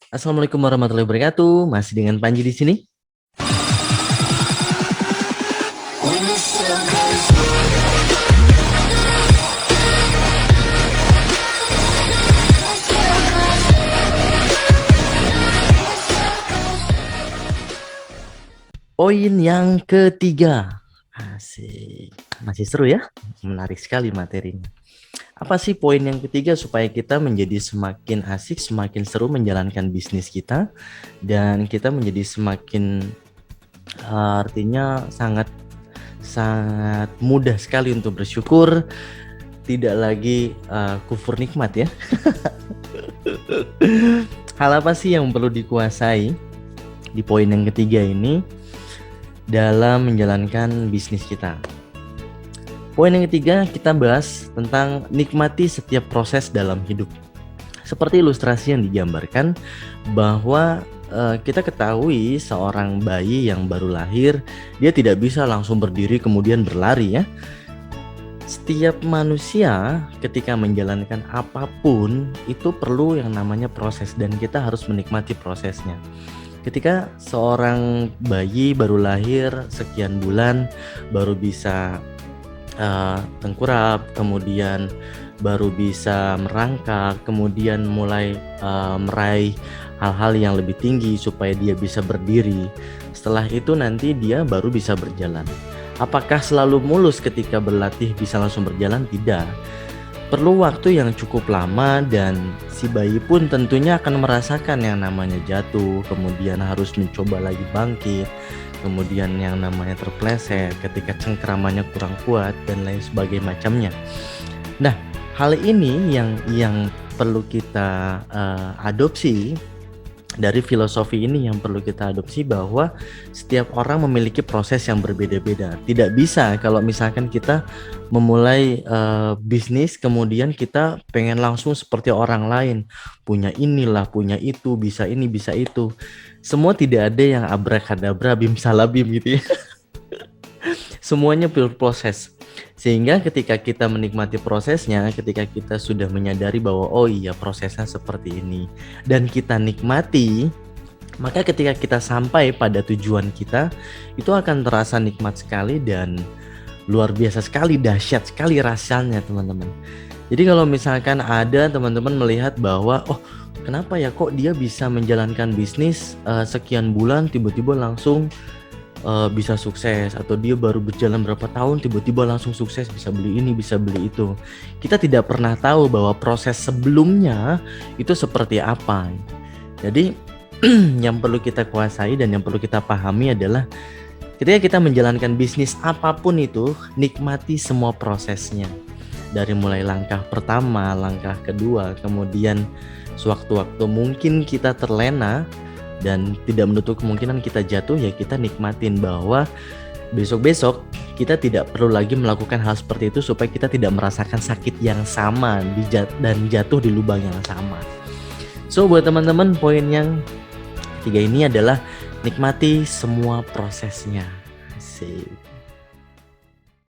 Assalamualaikum warahmatullahi wabarakatuh. Masih dengan Panji di sini. Poin yang ketiga. Asik. Masih seru ya? Menarik sekali materinya. Apa sih poin yang ketiga supaya kita menjadi semakin asik, semakin seru menjalankan bisnis kita dan kita menjadi semakin artinya sangat mudah sekali untuk bersyukur, tidak lagi kufur nikmat ya. Hal apa sih yang perlu dikuasai di poin yang ketiga ini dalam menjalankan bisnis kita? Poin yang ketiga kita bahas tentang nikmati setiap proses dalam hidup. Seperti ilustrasi yang digambarkan bahwa kita ketahui seorang bayi yang baru lahir, dia tidak bisa langsung berdiri kemudian berlari ya. Setiap manusia ketika menjalankan apapun itu perlu yang namanya proses dan kita harus menikmati prosesnya. Ketika seorang bayi baru lahir sekian bulan baru bisa tengkurap, kemudian baru bisa merangkak, kemudian mulai meraih hal-hal yang lebih tinggi supaya dia bisa berdiri. Setelah itu nanti dia baru bisa berjalan. Apakah selalu mulus ketika berlatih bisa langsung berjalan? Tidak. Perlu waktu yang cukup lama dan si bayi pun tentunya akan merasakan yang namanya jatuh, kemudian harus mencoba lagi bangkit, kemudian yang namanya terpleset ketika cengkeramannya kurang kuat dan lain sebagainya macamnya. Nah, hal ini yang perlu kita adopsi. Dari filosofi ini yang perlu kita adopsi bahwa setiap orang memiliki proses yang berbeda-beda. Tidak bisa kalau misalkan kita memulai bisnis kemudian kita pengen langsung seperti orang lain, punya inilah, punya itu, bisa ini, bisa itu. Semua tidak ada yang abrakadabra bim salabim gitu ya. Semuanya perlu proses. Sehingga ketika kita menikmati prosesnya, ketika kita sudah menyadari bahwa oh iya prosesnya seperti ini dan kita nikmati, maka ketika kita sampai pada tujuan kita, itu akan terasa nikmat sekali dan luar biasa sekali, dahsyat sekali rasanya teman-teman. Jadi kalau misalkan ada teman-teman melihat bahwa oh kenapa ya kok dia bisa menjalankan bisnis sekian bulan tiba-tiba langsung bisa sukses, atau dia baru berjalan berapa tahun tiba-tiba langsung sukses, bisa beli ini, bisa beli itu. Kita tidak pernah tahu bahwa proses sebelumnya itu seperti apa. Jadi yang perlu kita kuasai dan yang perlu kita pahami adalah ketika kita menjalankan bisnis apapun itu, nikmati semua prosesnya. Dari mulai langkah pertama, langkah kedua, kemudian sewaktu-waktu mungkin kita terlena dan tidak menutup kemungkinan kita jatuh, ya kita nikmatin bahwa besok-besok kita tidak perlu lagi melakukan hal seperti itu supaya kita tidak merasakan sakit yang sama dan jatuh di lubang yang sama. So buat teman-teman, poin yang ketiga ini adalah nikmati semua prosesnya. Asik.